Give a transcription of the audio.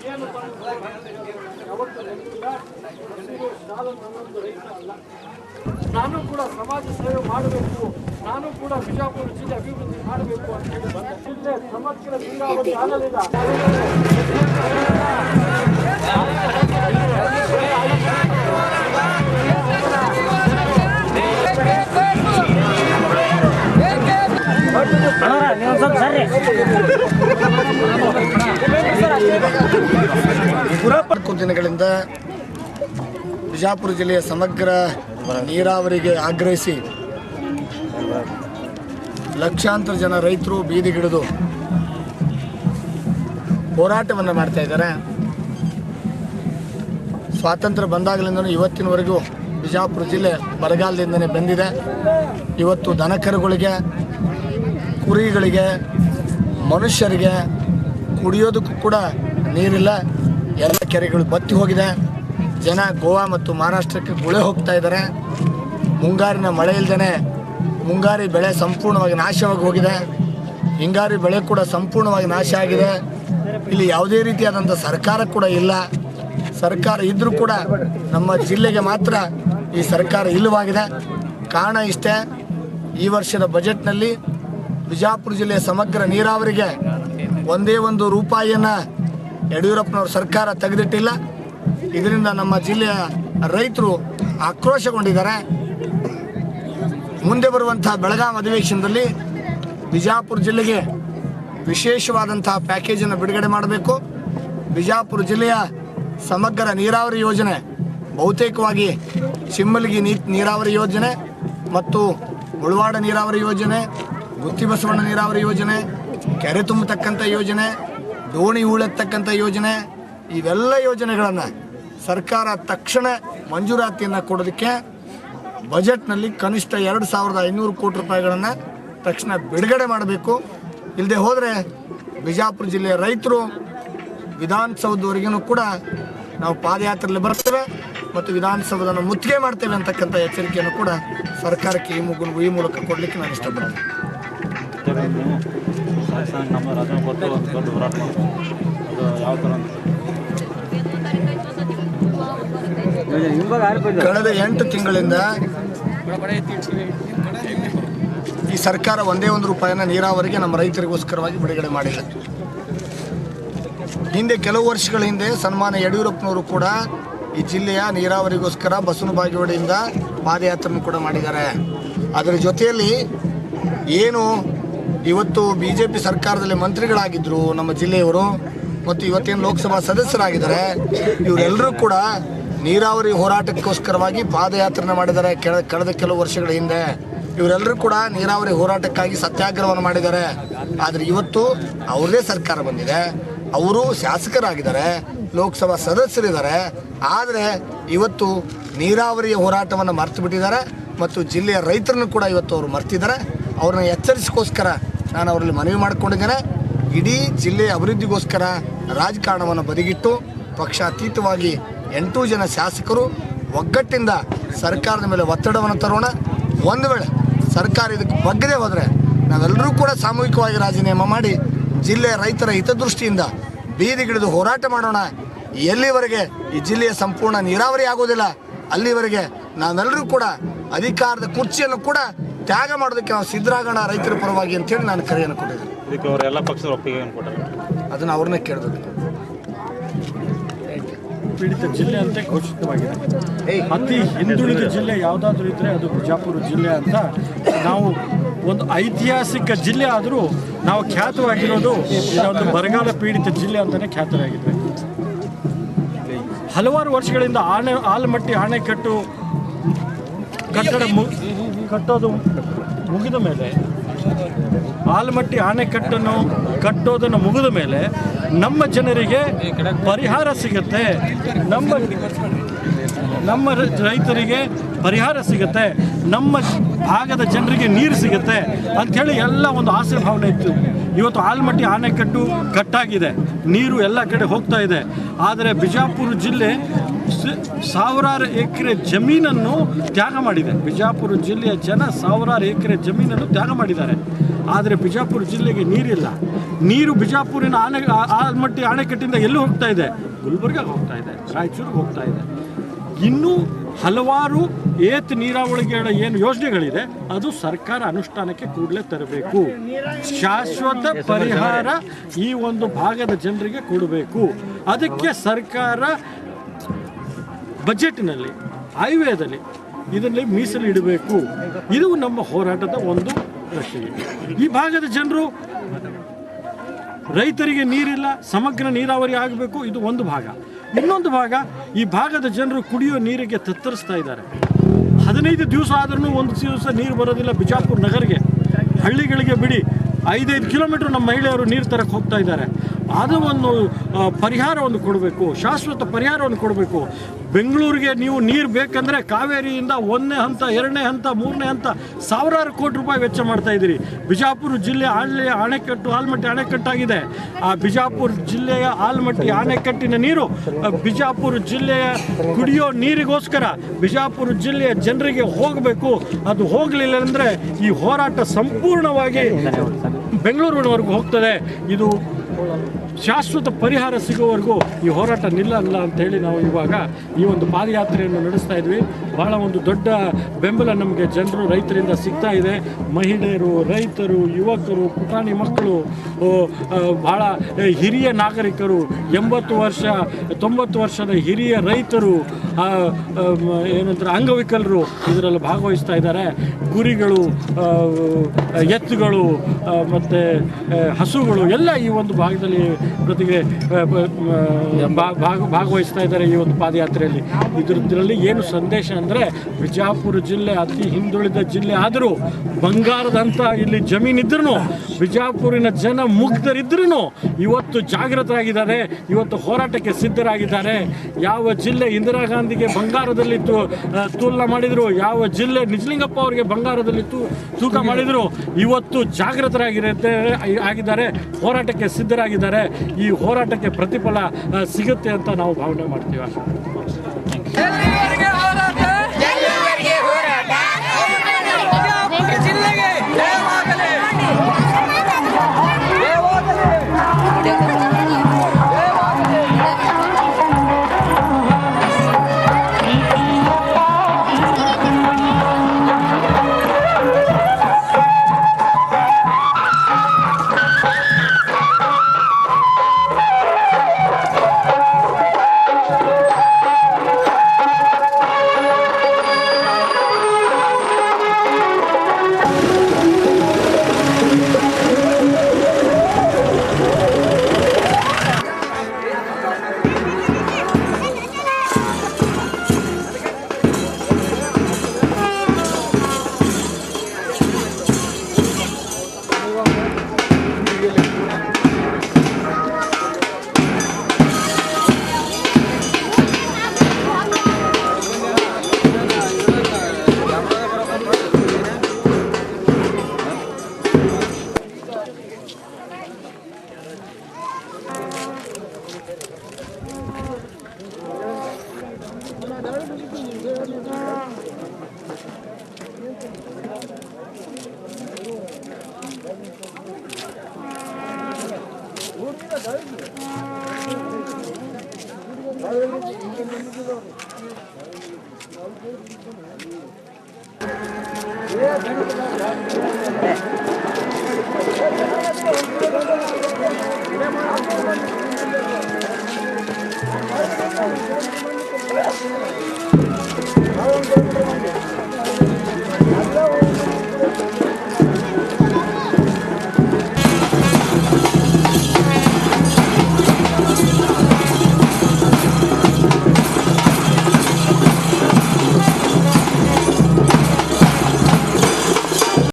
ಏನು ಯಾವತ್ತೂ ನೆನಪಿಲ್ಲ. ನನ್ನೊಂದು ರೈತ ಅಲ್ಲ, ನಾನು ಕೂಡ ಸಮಾಜ ಸೇವೆ ಮಾಡಬೇಕು, ನಾನು ಕೂಡ ಬಿಜಾಪುರ ಜಿಲ್ಲೆ ಅಭಿವೃದ್ಧಿ ಮಾಡಬೇಕು ಅಂತ ಹೇಳಿ ಬಂದ. ಜಿಲ್ಲೆ ಸಮಗ್ರ ನೀರಾವರಿ ಆಗಲಿಲ್ಲ. ದಿನಗಳಿಂದ ಬಿಜಾಪುರ ಜಿಲ್ಲೆಯ ಸಮಗ್ರ ನೀರಾವರಿಗೆ ಆಗ್ರಹಿಸಿ ಲಕ್ಷಾಂತರ ಜನ ರೈತರು ಬೀದಿಗಿಳಿದು ಹೋರಾಟವನ್ನು ಮಾಡ್ತಾ ಇದ್ದಾರೆ. ಸ್ವಾತಂತ್ರ್ಯ ಬಂದಾಗಲಿಂದ ಇವತ್ತಿನವರೆಗೂ ಬಿಜಾಪುರ ಜಿಲ್ಲೆ ಬರಗಾಲದಿಂದನೇ ಬಂದಿದೆ. ಇವತ್ತು ದನಕರುಗಳಿಗೆ, ಕುರಿಗಳಿಗೆ, ಮನುಷ್ಯರಿಗೆ ಕುಡಿಯೋದಕ್ಕೂ ಕೂಡ ನೀರಿಲ್ಲ. ಎಲ್ಲ ಕೆರೆಗಳು ಬತ್ತಿ ಹೋಗಿದೆ. ಜನ ಗೋವಾ ಮತ್ತು ಮಹಾರಾಷ್ಟ್ರಕ್ಕೆ ಗುಳೆ ಹೋಗ್ತಾ ಇದ್ದಾರೆ. ಮುಂಗಾರಿನ ಮಳೆ ಇಲ್ಲದೇ ಮುಂಗಾರಿ ಬೆಳೆ ಸಂಪೂರ್ಣವಾಗಿ ನಾಶವಾಗಿ ಹೋಗಿದೆ. ಹಿಂಗಾರಿ ಬೆಳೆ ಕೂಡ ಸಂಪೂರ್ಣವಾಗಿ ನಾಶ ಆಗಿದೆ. ಇಲ್ಲಿ ಯಾವುದೇ ರೀತಿಯಾದಂಥ ಸರ್ಕಾರ ಕೂಡ ಇಲ್ಲ. ಸರ್ಕಾರ ಇದ್ದರೂ ಕೂಡ ನಮ್ಮ ಜಿಲ್ಲೆಗೆ ಮಾತ್ರ ಈ ಸರ್ಕಾರ ಇಲ್ಲವಾಗಿದೆ. ಕಾರಣ ಇಷ್ಟೇ, ಈ ವರ್ಷದ ಬಜೆಟ್ನಲ್ಲಿ ಬಿಜಾಪುರ ಜಿಲ್ಲೆಯ ಸಮಗ್ರ ನೀರಾವರಿಗೆ ಒಂದೇ ಒಂದು ರೂಪಾಯಿಯನ್ನು ಯಡಿಯೂರಪ್ಪನವ್ರ ಸರ್ಕಾರ ತೆಗೆದಿಟ್ಟಿಲ್ಲ. ಇದರಿಂದ ನಮ್ಮ ಜಿಲ್ಲೆಯ ರೈತರು ಆಕ್ರೋಶಗೊಂಡಿದ್ದಾರೆ. ಮುಂದೆ ಬರುವಂಥ ಬೆಳಗಾವಿ ಅಧಿವೇಶನದಲ್ಲಿ ಬಿಜಾಪುರ ಜಿಲ್ಲೆಗೆ ವಿಶೇಷವಾದಂತಹ ಪ್ಯಾಕೇಜನ್ನು ಬಿಡುಗಡೆ ಮಾಡಬೇಕು. ಬಿಜಾಪುರ ಜಿಲ್ಲೆಯ ಸಮಗ್ರ ನೀರಾವರಿ ಯೋಜನೆ ಬಹುತೇಕವಾಗಿ ಚಿಮ್ಮಲ್ಗಿ ನೀರಾವರಿ ಯೋಜನೆ ಮತ್ತು ಮುಳವಾಡ ನೀರಾವರಿ ಯೋಜನೆ, ಗುತ್ತಿಬಸವಣ್ಣ ನೀರಾವರಿ ಯೋಜನೆ, ಕೆರೆ ತುಂಬತಕ್ಕಂಥ ಯೋಜನೆ, ದೋಣಿ ಹೂಳೆತ್ತಕ್ಕಂಥ ಯೋಜನೆ, ಇವೆಲ್ಲ ಯೋಜನೆಗಳನ್ನು ಸರ್ಕಾರ ತಕ್ಷಣ ಮಂಜೂರಾತಿಯನ್ನು ಕೊಡೋದಕ್ಕೆ ಬಜೆಟ್ನಲ್ಲಿ ಕನಿಷ್ಠ 2,500 ಕೋಟಿ ರೂಪಾಯಿಗಳನ್ನು ತಕ್ಷಣ ಬಿಡುಗಡೆ ಮಾಡಬೇಕು. ಇಲ್ಲದೆ ಹೋದರೆ ಬಿಜಾಪುರ ಜಿಲ್ಲೆಯ ರೈತರು ವಿಧಾನಸೌಧವರೆಗೂ ಕೂಡ ನಾವು ಪಾದಯಾತ್ರೆಯಲ್ಲಿ ಬರ್ತೇವೆ ಮತ್ತು ವಿಧಾನಸೌಧವನ್ನು ಮುತ್ತಿಗೆ ಮಾಡ್ತೇವೆ ಅಂತಕ್ಕಂಥ ಎಚ್ಚರಿಕೆಯನ್ನು ಕೂಡ ಸರ್ಕಾರಕ್ಕೆ ಈ ಮೂಲಕ ಕೊಡಲಿಕ್ಕೆ ನಾನು ಇಷ್ಟಪಡ್ತೀನಿ. ಕಳೆದ 8 ತಿಂಗಳಿಂದ ಈ ಸರ್ಕಾರ ಒಂದೇ ಒಂದು ರೂಪಾಯಿನ ನೀರಾವರಿಗೆ ನಮ್ಮ ರೈತರಿಗೋಸ್ಕರವಾಗಿ ಬಿಡುಗಡೆ ಮಾಡಿಲ್ಲ. ಹಿಂದೆ ಕೆಲವು ವರ್ಷಗಳ ಹಿಂದೆ ಸನ್ಮಾನ್ಯ ಯಡಿಯೂರಪ್ಪನವರು ಕೂಡ ಈ ಜಿಲ್ಲೆಯ ನೀರಾವರಿಗೋಸ್ಕರ ಬಸವನ ಬಾಗೇವಾಡಿಯಿಂದ ಪಾದಯಾತ್ರೆಯನ್ನು ಕೂಡ ಮಾಡಿದ್ದಾರೆ. ಅದರ ಜೊತೆಯಲ್ಲಿ ಏನು ಇವತ್ತು BJP ಸರ್ಕಾರದಲ್ಲಿ ಮಂತ್ರಿಗಳಾಗಿದ್ದರು ನಮ್ಮ ಜಿಲ್ಲೆಯವರು ಮತ್ತು ಇವತ್ತೇನು ಲೋಕಸಭಾ ಸದಸ್ಯರಾಗಿದ್ದಾರೆ, ಇವರೆಲ್ಲರೂ ಕೂಡ ನೀರಾವರಿ ಹೋರಾಟಕ್ಕೋಸ್ಕರವಾಗಿ ಪಾದಯಾತ್ರೆಯನ್ನು ಮಾಡಿದ್ದಾರೆ. ಕಳೆದ ಕೆಲವು ವರ್ಷಗಳ ಹಿಂದೆ ಇವರೆಲ್ಲರೂ ಕೂಡ ನೀರಾವರಿ ಹೋರಾಟಕ್ಕಾಗಿ ಸತ್ಯಾಗ್ರಹವನ್ನು ಮಾಡಿದ್ದಾರೆ. ಆದರೆ ಇವತ್ತು ಅವ್ರದೇ ಸರ್ಕಾರ ಬಂದಿದೆ, ಅವರು ಶಾಸಕರಾಗಿದ್ದಾರೆ, ಲೋಕಸಭಾ ಸದಸ್ಯರಿದ್ದಾರೆ. ಆದರೆ ಇವತ್ತು ನೀರಾವರಿಯ ಹೋರಾಟವನ್ನು ಮರೆತು ಬಿಟ್ಟಿದ್ದಾರೆ ಮತ್ತು ಜಿಲ್ಲೆಯ ರೈತರನ್ನು ಕೂಡ ಇವತ್ತು ಅವರು ಮರ್ತಿದ್ದಾರೆ. ಅವ್ರನ್ನ ಎಚ್ಚರಿಸೋಸ್ಕರ ನಾನು ಅವರಲ್ಲಿ ಮನವಿ ಮಾಡಿಕೊಂಡಿದ್ದೇನೆ. ಇಡೀ ಜಿಲ್ಲೆಯ ಅಭಿವೃದ್ಧಿಗೋಸ್ಕರ ರಾಜಕಾರಣವನ್ನು ಬದಿಗಿಟ್ಟು ಪಕ್ಷಾತೀತವಾಗಿ 8 ಜನ ಶಾಸಕರು ಒಗ್ಗಟ್ಟಿಂದ ಸರ್ಕಾರದ ಮೇಲೆ ಒತ್ತಡವನ್ನು ತರೋಣ. ಒಂದು ವೇಳೆ ಸರ್ಕಾರ ಇದಕ್ಕೆ ಬಗ್ಗದೆ ಹೋದರೆ ನಾವೆಲ್ಲರೂ ಕೂಡ ಸಾಮೂಹಿಕವಾಗಿ ರಾಜೀನಾಮೆ ಮಾಡಿ ಜಿಲ್ಲೆಯ ರೈತರ ಹಿತದೃಷ್ಟಿಯಿಂದ ಬೀದಿಗಿಳಿದು ಹೋರಾಟ ಮಾಡೋಣ. ಎಲ್ಲಿವರೆಗೆ ಈ ಜಿಲ್ಲೆಯ ಸಂಪೂರ್ಣ ನೀರಾವರಿ ಆಗೋದಿಲ್ಲ ಅಲ್ಲಿವರೆಗೆ ನಾವೆಲ್ಲರೂ ಕೂಡ ಅಧಿಕಾರದ ಕುರ್ಚಿಯನ್ನು ಕೂಡ ತ್ಯಾಗ ಮಾಡೋದಕ್ಕೆ ನಾವು ಸಿದ್ಧರಾಗೋಣ ರೈತರ ಪರವಾಗಿ ಅಂತೇಳಿ ನಾನು ಕರೆಯನ್ನು ಕೊಟ್ಟಿದ್ದೇನೆ. ಎಲ್ಲ ಪಕ್ಷದ ಒಪ್ಪಿಗೆ ಅದನ್ನು ಅವ್ರನ್ನೇ ಕೇಳಬೇಕು. ಪೀಡಿತ ಜಿಲ್ಲೆ ಅಂತ ಘೋಷಿತವಾಗಿದೆ. ಅತಿ ಹಿಂದುಳಿದ ಜಿಲ್ಲೆ ಯಾವುದಾದ್ರೂ ಇದ್ದರೆ ಅದು ಬಿಜಾಪುರ ಜಿಲ್ಲೆ ಅಂತ. ನಾವು ಒಂದು ಐತಿಹಾಸಿಕ ಜಿಲ್ಲೆ ಆದರೂ ನಾವು ಖ್ಯಾತವಾಗಿರೋದು ಒಂದು ಬರಗಾಲ ಪೀಡಿತ ಜಿಲ್ಲೆ ಅಂತಲೇ ಖ್ಯಾತರಾಗಿದ್ವಿ. ಹಲವಾರು ವರ್ಷಗಳಿಂದ ಆಲಮಟ್ಟಿ ಅಣೆಕಟ್ಟು ಕಟ್ಟೋದು ಮುಗಿದ ಮೇಲೆ, ಆಲಮಟ್ಟಿ ಅಣೆಕಟ್ಟನ್ನು ಕಟ್ಟೋದನ್ನು ಮುಗಿದ ಮೇಲೆ ನಮ್ಮ ಜನರಿಗೆ ಪರಿಹಾರ ಸಿಗುತ್ತೆ, ನಮ್ಮ ರೈತರಿಗೆ ಪರಿಹಾರ ಸಿಗುತ್ತೆ, ನಮ್ಮ ಭಾಗದ ಜನರಿಗೆ ನೀರು ಸಿಗುತ್ತೆ ಅಂಥೇಳಿ ಎಲ್ಲ ಒಂದು ಆಸೆ ಭಾವನೆ ಇತ್ತು. ಇವತ್ತು ಆಲಮಟ್ಟಿ ಅಣೆಕಟ್ಟು ಕಟ್ಟಾಗಿದೆ, ನೀರು ಎಲ್ಲ ಕಡೆ ಹೋಗ್ತಾ ಇದೆ. ಆದರೆ ಬಿಜಾಪುರ ಜಿಲ್ಲೆ ಸಾವಿರಾರು ಎಕರೆ ಜಮೀನನ್ನು ತ್ಯಾಗ ಮಾಡಿದೆ. ಬಿಜಾಪುರ ಜಿಲ್ಲೆಯ ಜನ ಸಾವಿರಾರು ಎಕರೆ ಜಮೀನನ್ನು ತ್ಯಾಗ ಮಾಡಿದ್ದಾರೆ. ಆದರೆ ಬಿಜಾಪುರ ಜಿಲ್ಲೆಗೆ ನೀರಿಲ್ಲ. ನೀರು ಬಿಜಾಪುರಿನ ಆಲ್ಮಟ್ಟಿ ಅಣೆಕಟ್ಟಿಂದ ಎಲ್ಲೂ ಹೋಗ್ತಾ ಇದೆ, ಗುಲ್ಬರ್ಗಾಗೆ ಹೋಗ್ತಾ ಇದೆ, ರಾಯಚೂರಿಗೆ ಹೋಗ್ತಾ ಇದೆ. ಇನ್ನೂ ಹಲವಾರು ಏತ ನೀರಾವರಿಗಳ ಏನು ಯೋಜನೆಗಳಿದೆ ಅದು ಸರ್ಕಾರ ಅನುಷ್ಠಾನಕ್ಕೆ ಕೂಡಲೇ ತರಬೇಕು. ಶಾಶ್ವತ ಪರಿಹಾರ ಈ ಒಂದು ಭಾಗದ ಜನರಿಗೆ ಕೊಡಬೇಕು. ಅದಕ್ಕೆ ಸರ್ಕಾರ ಬಜೆಟ್ನಲ್ಲಿ, ಹೈವೇದಲ್ಲಿ ಇದರಲ್ಲಿ ಮೀಸಲಿಡಬೇಕು. ಇದು ನಮ್ಮ ಹೋರಾಟದ ಒಂದು ಪ್ರಶ್ನೆ. ಈ ಭಾಗದ ಜನರು ರೈತರಿಗೆ ನೀರಿಲ್ಲ, ಸಮಗ್ರ ನೀರಾವರಿ ಆಗಬೇಕು, ಇದು ಒಂದು ಭಾಗ. ಇನ್ನೊಂದು ಭಾಗ, ಈ ಭಾಗದ ಜನರು ಕುಡಿಯೋ ನೀರಿಗೆ ತತ್ತರಿಸ್ತಾ ಇದ್ದಾರೆ. 15 ದಿವಸ ಆದ್ರೂ ಒಂದು ದಿವಸ ನೀರು ಬರೋದಿಲ್ಲ ಬಿಜಾಪುರ ನಗರಿಗೆ. ಹಳ್ಳಿಗಳಿಗೆ ಬಿಡಿ 5-5 ಕಿಲೋಮೀಟ್ರ್ ನಮ್ಮ ಮಹಿಳೆಯರು ನೀರು ತರಕ್ಕೆ ಹೋಗ್ತಾ ಇದ್ದಾರೆ. ಅದು ಒಂದು ಪರಿಹಾರವನ್ನು ಕೊಡಬೇಕು, ಶಾಶ್ವತ ಪರಿಹಾರವನ್ನು ಕೊಡಬೇಕು. ಬೆಂಗಳೂರಿಗೆ ನೀವು ನೀರು ಬೇಕಂದರೆ ಕಾವೇರಿಯಿಂದ 1ನೇ ಹಂತ, 2ನೇ ಹಂತ, 3ನೇ ಹಂತ ಸಾವಿರಾರು ಕೋಟಿ ರೂಪಾಯಿ ವೆಚ್ಚ ಮಾಡ್ತಾ ಇದ್ದೀರಿ. ಬಿಜಾಪುರ ಜಿಲ್ಲೆ ಆಲ್ಮಟ್ಟಿ ಅಣೆಕಟ್ಟಾಗಿದೆ. ಆ ಬಿಜಾಪುರ ಜಿಲ್ಲೆಯ ಆಲ್ಮಟ್ಟಿ ಅಣೆಕಟ್ಟಿನ ನೀರು ಬಿಜಾಪುರ ಜಿಲ್ಲೆಯ ಕುಡಿಯೋ ನೀರಿಗೋಸ್ಕರ ಬಿಜಾಪುರ ಜಿಲ್ಲೆಯ ಜನರಿಗೆ ಹೋಗಬೇಕು. ಅದು ಹೋಗಲಿಲ್ಲ ಅಂದರೆ ಈ ಹೋರಾಟ ಸಂಪೂರ್ಣವಾಗಿ ಬೆಂಗಳೂರಿನವರೆಗೂ ಹೋಗ್ತದೆ. ಇದು ಶಾಶ್ವತ ಪರಿಹಾರ ಸಿಗುವವರೆಗೂ ಈ ಹೋರಾಟ ನಿಲ್ಲಲ್ಲ ಅಂತೇಳಿ ನಾವು ಇವಾಗ ಈ ಒಂದು ಪಾದಯಾತ್ರೆಯನ್ನು ನಡೆಸ್ತಾ ಇದ್ವಿ. ಭಾಳ ಒಂದು ದೊಡ್ಡ ಬೆಂಬಲ ನಮಗೆ ಜನರು, ರೈತರಿಂದ ಸಿಗ್ತಾ ಇದೆ. ಮಹಿಳೆಯರು, ರೈತರು, ಯುವಕರು, ಪುಟಾಣಿ ಮಕ್ಕಳು, ಭಾಳ ಹಿರಿಯ ನಾಗರಿಕರು, 80 ವರ್ಷ 90 ವರ್ಷದ ಹಿರಿಯ ರೈತರು, ಏನಂತಾರೆ ಅಂಗವಿಕಲರು ಇದರಲ್ಲಿ ಭಾಗವಹಿಸ್ತಾ ಇದ್ದಾರೆ. ಗುರಿಗಳು, ಎತ್ತುಗಳು ಮತ್ತು ಹಸುಗಳು ಎಲ್ಲ ಈ ಒಂದು ಭಾಗದಲ್ಲಿ ಪ್ರತಿಗೆ ಭಾಗವಹಿಸ್ತಾ ಇದ್ದಾರೆ ಈ ಒಂದು ಪಾದಯಾತ್ರೆಯಲ್ಲಿ. ಇದರಲ್ಲಿ ಏನು ಸಂದೇಶ ಅಂದರೆ, ಬಿಜಾಪುರ ಜಿಲ್ಲೆ ಅತಿ ಹಿಂದುಳಿದ ಜಿಲ್ಲೆ ಆದರೂ, ಬಂಗಾರದಂಥ ಇಲ್ಲಿ ಜಮೀನಿದ್ರೂ, ಬಿಜಾಪುರಿನ ಜನ ಮುಗ್ಧರಿದ್ರೂ ಇವತ್ತು ಜಾಗೃತರಾಗಿದ್ದಾರೆ, ಇವತ್ತು ಹೋರಾಟಕ್ಕೆ ಸಿದ್ಧರಾಗಿದ್ದಾರೆ. ಯಾವ ಜಿಲ್ಲೆ ಇಂದಿರಾ ಗಾಂಧಿಗೆ ಬಂಗಾರದಲ್ಲಿ ತುಲನೆ ಮಾಡಿದರು, ಯಾವ ಜಿಲ್ಲೆ ನಿಜಲಿಂಗಪ್ಪ ಅವರಿಗೆ ಬಂಗಾರದಲ್ಲಿ ತೂಕ ಮಾಡಿದರು, ಇವತ್ತು ಆಗಿದ್ದಾರೆ, ಹೋರಾಟಕ್ಕೆ ಸಿದ್ಧರಾಗಿದ್ದಾರೆ. ಈ ಹೋರಾಟಕ್ಕೆ ಪ್ರತಿಫಲ ಸಿಗುತ್ತೆ ಅಂತ ನಾವು ಭಾವನೆ ಮಾಡ್ತೀವಿ. Yeah.